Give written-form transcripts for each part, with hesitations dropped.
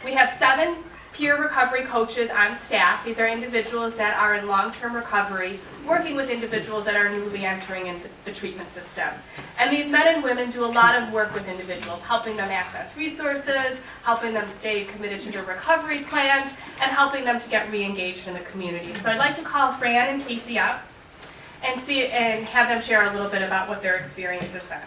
We have 7 peer recovery coaches on staff. These are individuals that are in long-term recovery, working with individuals that are newly entering in the treatment system. And these men and women do a lot of work with individuals, helping them access resources, helping them stay committed to their recovery plans, and helping them to get re-engaged in the community. So I'd like to call Fran and Casey up and have them share a little bit about what their experience has been.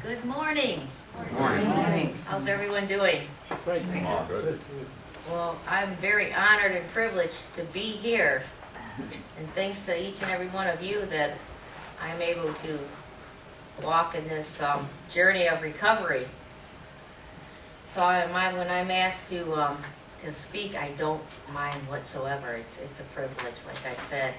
Good morning. Good morning. How's everyone doing? Great. Awesome. Well, I'm very honored and privileged to be here. And thanks to each and every one of you that I'm able to walk in this journey of recovery. So when I'm asked to speak, I don't mind whatsoever. It's a privilege, like I said.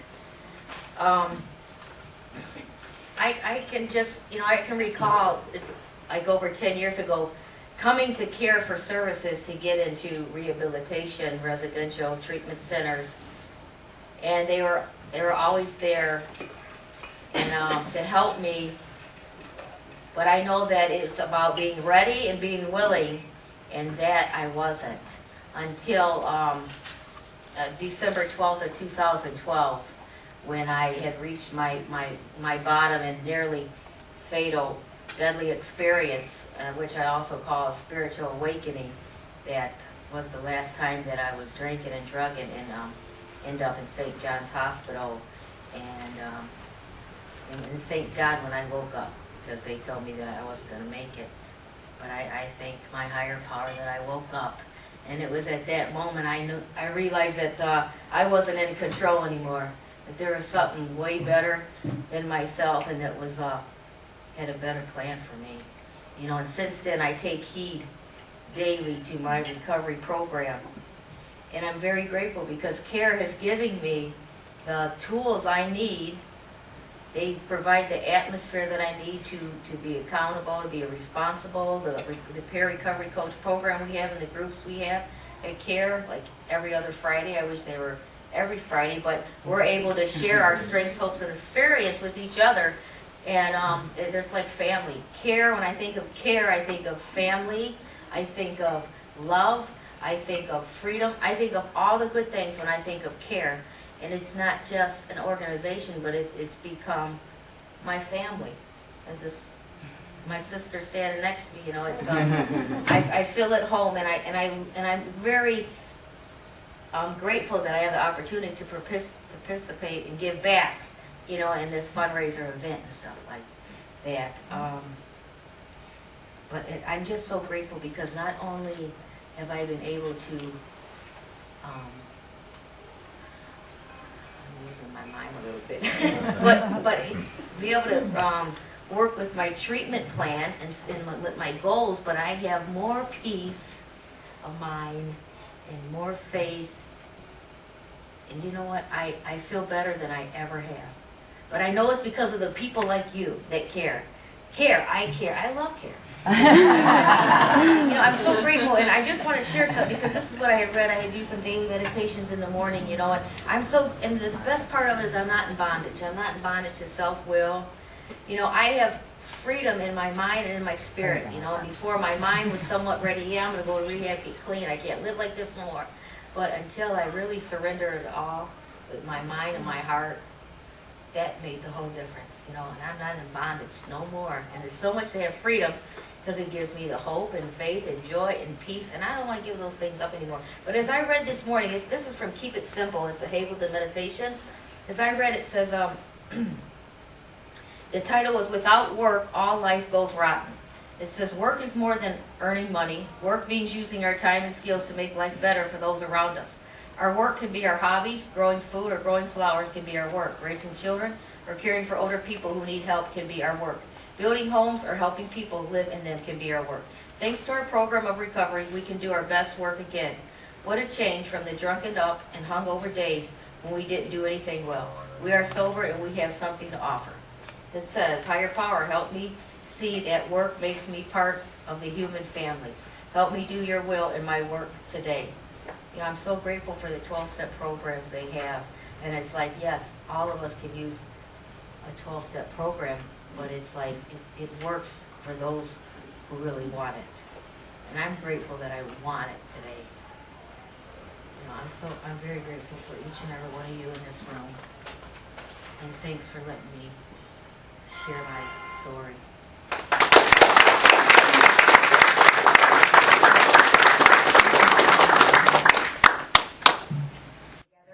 I can just, I can recall, it's like over 10 years ago, coming to Care for Services to get into rehabilitation, residential treatment centers, and they were always there and to help me. But I know that it's about being ready and being willing, and that I wasn't until December 12th of 2012. When I had reached my bottom and nearly fatal, deadly experience, which I also call a spiritual awakening. That was the last time that I was drinking and drugging and ended up in St. John's Hospital. And thank God when I woke up, because they told me that I wasn't going to make it. But I thank my higher power that I woke up. And it was at that moment I realized that I wasn't in control anymore. That there was something way better than myself, and that was had a better plan for me. And since then I take heed daily to my recovery program. And I'm very grateful because CARE has given me the tools I need. They provide the atmosphere that I need to be accountable, to be responsible. The peer recovery coach program we have and the groups we have at CARE, like every other Friday. I wish they were every Friday, but we're able to share our strengths, hopes, and experience with each other. And it's like family. CARE, when I think of CARE, I think of family, I think of love, I think of freedom, I think of all the good things when I think of CARE. And it's not just an organization, but it's become my family. As my sister standing next to me, it's I feel at home, and I'm very grateful that I have the opportunity to participate and give back, in this fundraiser event and stuff like that. But I'm just so grateful because not only have I been able to, I'm losing my mind a little bit, but be able to work with my treatment plan and with my goals, but I have more peace of mind and more faith. And you know what? I feel better than I ever have. But I know it's because of the people like you that care. I care. I love CARE. I'm so grateful, and I just want to share something because this is what I had read. I had used some daily meditations in the morning, and and the best part of it is I'm not in bondage. I'm not in bondage to self-will. I have freedom in my mind and in my spirit. Before my mind was somewhat ready, I'm going to go to rehab, get clean. I can't live like this no more. But until I really surrendered it all with my mind and my heart, that made the whole difference, and I'm not in bondage no more. And it's so much to have freedom because it gives me the hope and faith and joy and peace, and I don't want to give those things up anymore. But as I read this morning, this is from Keep It Simple. It's a Hazelden meditation. As I read, it says, the title was Without Work, All Life Goes Rotten. It says, work is more than earning money. Work means using our time and skills to make life better for those around us. Our work can be our hobbies. Growing food or growing flowers can be our work. Raising children or caring for older people who need help can be our work. Building homes or helping people live in them can be our work. Thanks to our program of recovery, we can do our best work again. What a change from the drunken up and hungover days when we didn't do anything well. We are sober and we have something to offer. It says, higher power, help me see that work makes me part of the human family. Help me do your will in my work today. You know, I'm so grateful for the 12-step programs they have. And it's like, yes, all of us can use a 12-step program, but it's like, it works for those who really want it. And I'm grateful that I want it today. You know, I'm very grateful for each and every one of you in this room. And thanks for letting me share my story.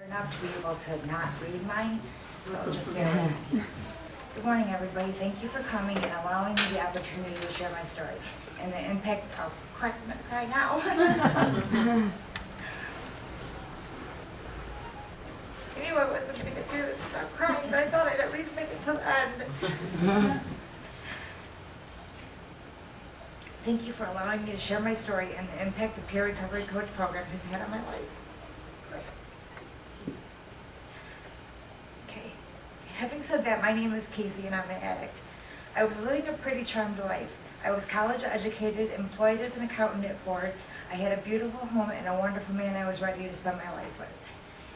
Enough to be able to not read mine, so just bear with me. Good morning, everybody. Thank you for coming and allowing me the opportunity to share my story and the impact. Oh, crap, I'm gonna cry now. I knew I wasn't going to do this without crying, but I thought I'd at least make it to the end. Thank you for allowing me to share my story and the impact the Peer Recovery Coach program has had on my life. Okay. Having said that, my name is Casey and I'm an addict. I was living a pretty charmed life. I was college educated, employed as an accountant at Ford. I had a beautiful home and a wonderful man I was ready to spend my life with.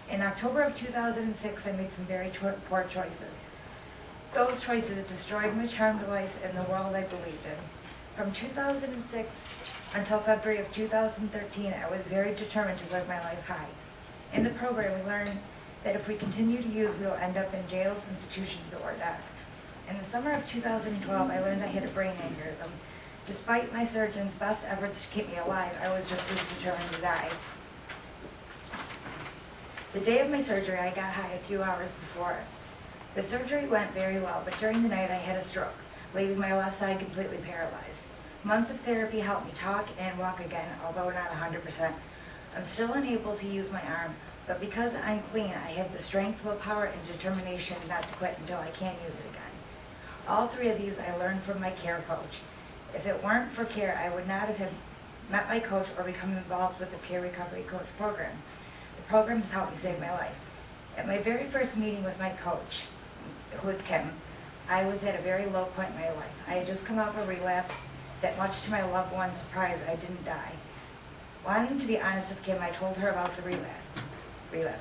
In October of 2006, I made some very poor choices. Those choices destroyed my charmed life and the world I believed in. From 2006 until February of 2013, I was very determined to live my life high. In the program, we learned that if we continue to use, we will end up in jails, institutions, or death. In the summer of 2012, I learned I had a brain aneurysm. Despite my surgeon's best efforts to keep me alive, I was just as determined to die. The day of my surgery, I got high a few hours before. The surgery went very well, but during the night I had a stroke, leaving my left side completely paralyzed. Months of therapy helped me talk and walk again, although not 100%. I'm still unable to use my arm, but because I'm clean, I have the strength, willpower, and determination not to quit until I can use it again. All three of these I learned from my care coach. If it weren't for care, I would not have met my coach or become involved with the Peer Recovery Coach program. The program has helped me save my life. At my very first meeting with my coach, who was Kim, I was at a very low point in my life. I had just come out of a relapse that, much to my loved one's surprise, I didn't die. Wanting to be honest with Kim, I told her about the relapse.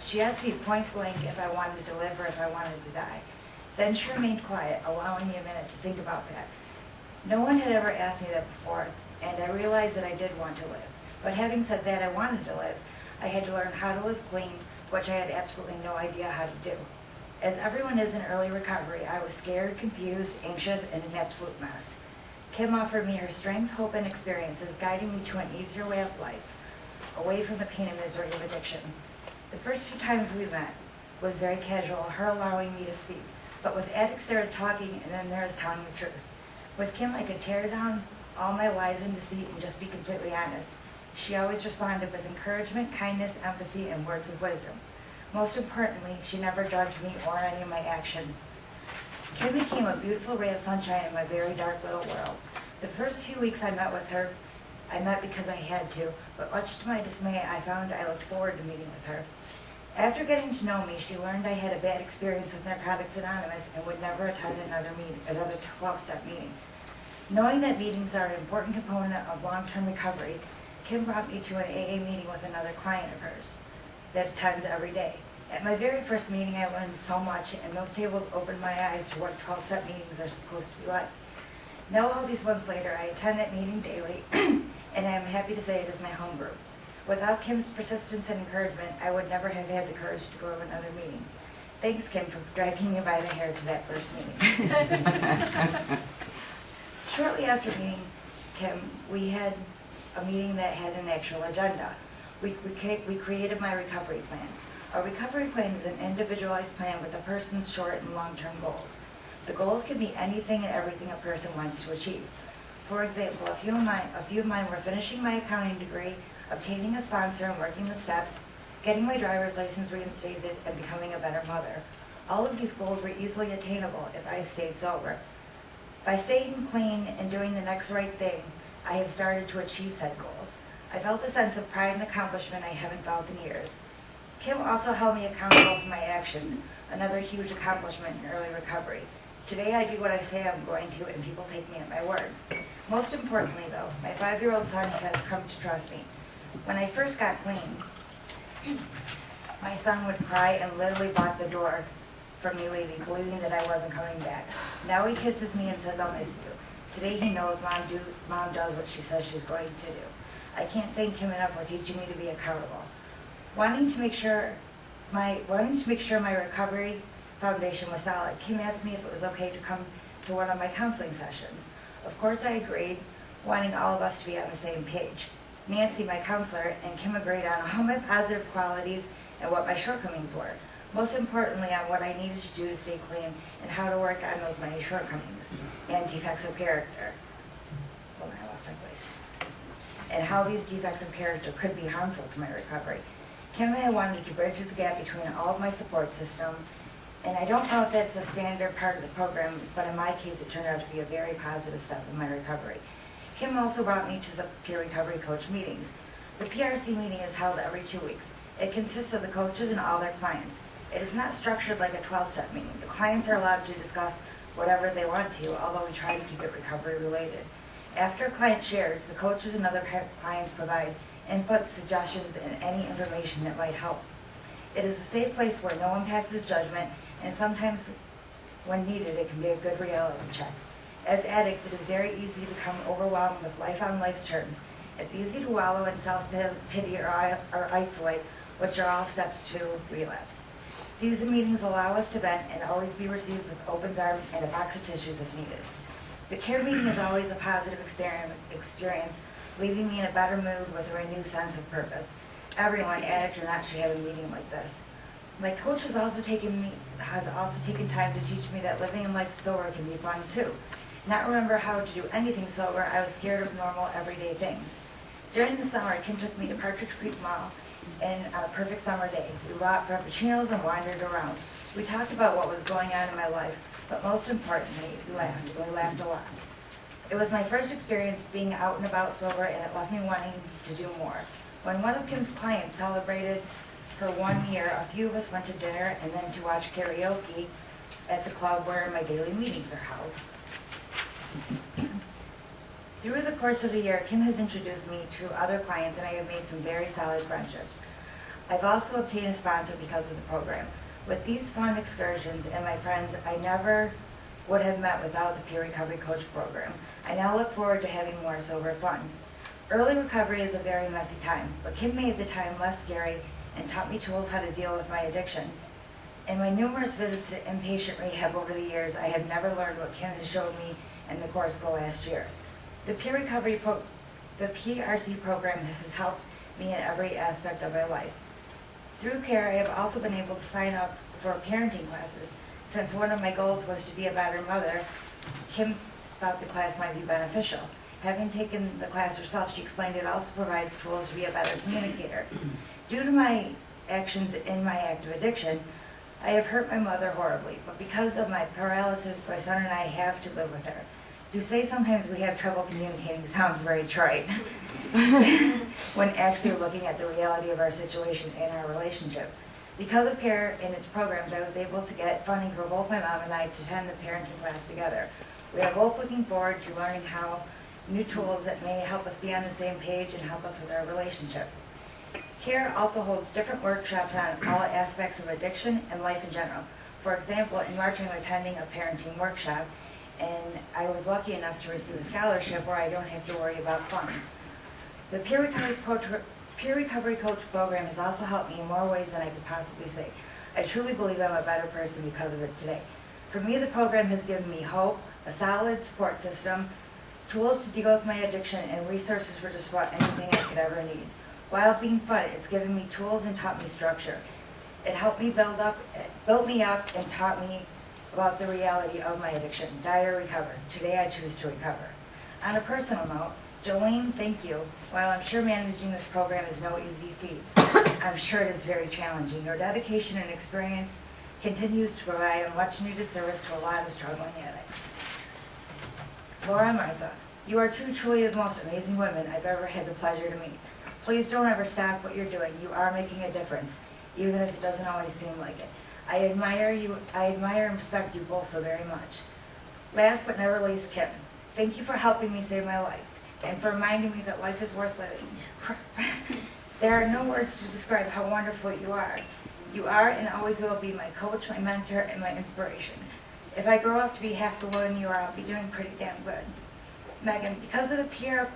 She asked me point blank if I wanted to live or if I wanted to die. Then she remained quiet, allowing me a minute to think about that. No one had ever asked me that before, and I realized that I did want to live. But having said that, I wanted to live. I had to learn how to live clean, which I had absolutely no idea how to do. As everyone is in early recovery, I was scared, confused, anxious, and an absolute mess. Kim offered me her strength, hope, and experiences, guiding me to an easier way of life, away from the pain and misery of addiction. The first few times we met was very casual, her allowing me to speak. But with addicts, there is talking, and then there is telling the truth. With Kim, I could tear down all my lies and deceit and just be completely honest. She always responded with encouragement, kindness, empathy, and words of wisdom. Most importantly, she never judged me or any of my actions. Kim became a beautiful ray of sunshine in my very dark little world. The first few weeks I met with her, I met because I had to, but much to my dismay, I found I looked forward to meeting with her. After getting to know me, she learned I had a bad experience with Narcotics Anonymous and would never attend another 12-step meeting. Knowing that meetings are an important component of long-term recovery, Kim brought me to an AA meeting with another client of hers that attends every day. At my very first meeting, I learned so much, and those tables opened my eyes to what 12-step meetings are supposed to be like. Now, all these months later, I attend that meeting daily, and I am happy to say it is my home group. Without Kim's persistence and encouragement, I would never have had the courage to go to another meeting. Thanks, Kim, for dragging me by the hair to that first meeting. Shortly after meeting Kim, we had a meeting that had an actual agenda. We created my recovery plan. A recovery plan is an individualized plan with a person's short and long-term goals. The goals can be anything and everything a person wants to achieve. For example, a few of mine were finishing my accounting degree, obtaining a sponsor and working the steps, getting my driver's license reinstated, and becoming a better mother. All of these goals were easily attainable if I stayed sober. By staying clean and doing the next right thing, I have started to achieve said goals. I felt a sense of pride and accomplishment I haven't felt in years. Kim also held me accountable for my actions, another huge accomplishment in early recovery. Today I do what I say I'm going to, and people take me at my word. Most importantly though, my 5-year-old son has come to trust me. When I first got clean, my son would cry and literally block the door from me leaving, believing that I wasn't coming back. Now he kisses me and says, "I'll miss you." Today he knows Mom does what she says she's going to do. I can't thank him enough for teaching me to be accountable. Wanting to make sure my recovery foundation was solid, Kim asked me if it was okay to come to one of my counseling sessions. Of course I agreed, wanting all of us to be on the same page. Nancy, my counselor, and Kim agreed on all my positive qualities and what my shortcomings were. Most importantly, on what I needed to do to stay clean and how to work on those many shortcomings and defects of character. Hold on, I lost my place. And how these defects of character could be harmful to my recovery. Kim and I wanted to bridge the gap between all of my support system, and I don't know if that's a standard part of the program, but in my case it turned out to be a very positive step in my recovery. Kim also brought me to the peer recovery coach meetings. The PRC meeting is held every 2 weeks. It consists of the coaches and all their clients. It is not structured like a 12-step meeting. The clients are allowed to discuss whatever they want to, although we try to keep it recovery related. After a client shares, the coaches and other clients provide input, suggestions, and any information that might help. It is a safe place where no one passes judgment, and sometimes when needed, it can be a good reality check. As addicts, it is very easy to become overwhelmed with life on life's terms. It's easy to wallow in self-pity or isolate, which are all steps to relapse. These meetings allow us to vent and always be received with open arms and a box of tissues if needed. The care meeting is always a positive experience, leaving me in a better mood with a renewed sense of purpose. Everyone, addict or not, should have a meeting like this. My coach has also taken time to teach me that living in life sober can be fun too. Not remember how to do anything sober, I was scared of normal everyday things. During the summer, Kim took me to Partridge Creek Mall on a perfect summer day. We bought frappuccinos and wandered around. We talked about what was going on in my life, but most importantly, we laughed, and we laughed a lot. It was my first experience being out and about sober, and it left me wanting to do more. When one of Kim's clients celebrated her 1 year, a few of us went to dinner and then to watch karaoke at the club where my daily meetings are held. Through the course of the year, Kim has introduced me to other clients, and I have made some very solid friendships. I've also obtained a sponsor because of the program. With these fun excursions and my friends, I never would have met without the Peer Recovery Coach program. I now look forward to having more sober fun. Early recovery is a very messy time, but Kim made the time less scary and taught me tools how to deal with my addiction. In my numerous visits to inpatient rehab over the years, I have never learned what Kim has showed me in the course of the last year. The PRC program has helped me in every aspect of my life. Through care, I have also been able to sign up for parenting classes. Since one of my goals was to be a better mother, Kim thought the class might be beneficial. Having taken the class herself, she explained it also provides tools to be a better communicator. Due to my actions in my active addiction, I have hurt my mother horribly, but because of my paralysis, my son and I have to live with her. To say sometimes we have trouble communicating sounds very trite when actually looking at the reality of our situation and our relationship. Because of care and its programs, I was able to get funding for both my mom and I to attend the parenting class together. We are both looking forward to learning how new tools that may help us be on the same page and help us with our relationship. CARE also holds different workshops on all aspects of addiction and life in general. For example, in March I'm attending a parenting workshop, and I was lucky enough to receive a scholarship where I don't have to worry about funds. The Peer Recovery Coach program has also helped me in more ways than I could possibly say. I truly believe I'm a better person because of it today. For me, the program has given me hope, a solid support system, tools to deal with my addiction, and resources for just about anything I could ever need. While being fun, it's given me tools and taught me structure. It helped me built me up and taught me about the reality of my addiction. Die or recover. Today I choose to recover. On a personal note, Jolene, thank you. While I'm sure managing this program is no easy feat, I'm sure it is very challenging. Your dedication and experience continues to provide a much needed service to a lot of struggling addicts. Laura and Martha, you are two truly the most amazing women I've ever had the pleasure to meet. Please don't ever stop what you're doing. You are making a difference, even if it doesn't always seem like it. I admire and respect you both so very much. Last but never least, Kim. Thank you for helping me save my life and for reminding me that life is worth living. There are no words to describe how wonderful you are. You are and always will be my coach, my mentor, and my inspiration. If I grow up to be half the woman you are, I'll be doing pretty damn good. Megan, because of the peer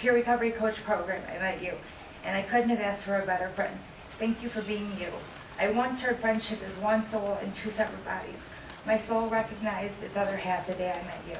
recovery coach program, I met you, and I couldn't have asked for a better friend. Thank you for being you. I once heard friendship is one soul in two separate bodies. My soul recognized its other half the day I met you.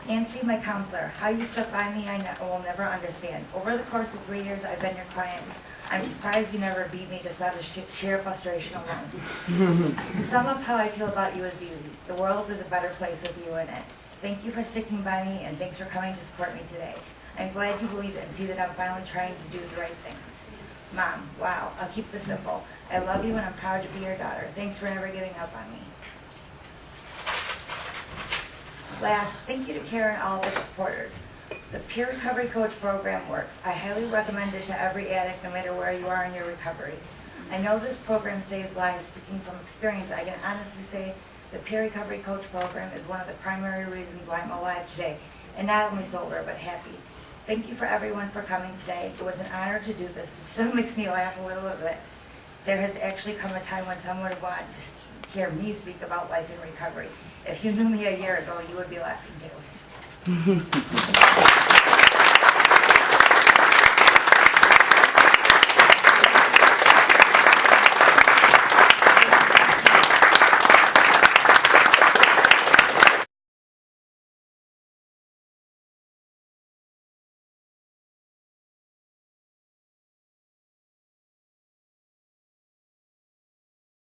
Nancy, my counselor, how you stuck by me I will never understand. Over the course of 3 years I've been your client, I'm surprised you never beat me just out of sheer frustration alone. To sum up how I feel about you is easy. The world is a better place with you in it. Thank you for sticking by me, and thanks for coming to support me today. I'm glad you believe it and see that I'm finally trying to do the right things. Mom, wow, I'll keep this simple. I love you and I'm proud to be your daughter. Thanks for never giving up on me. Last, thank you to Karen and all of its supporters. The Peer Recovery Coach program works. I highly recommend it to every addict, no matter where you are in your recovery. I know this program saves lives. Speaking from experience, I can honestly say the Peer Recovery Coach program is one of the primary reasons why I'm alive today, and not only sober, but happy. Thank you for everyone for coming today. It was an honor to do this. It still makes me laugh a little bit. There has actually come a time when someone would want to hear me speak about life in recovery. If you knew me a year ago, you would be laughing too.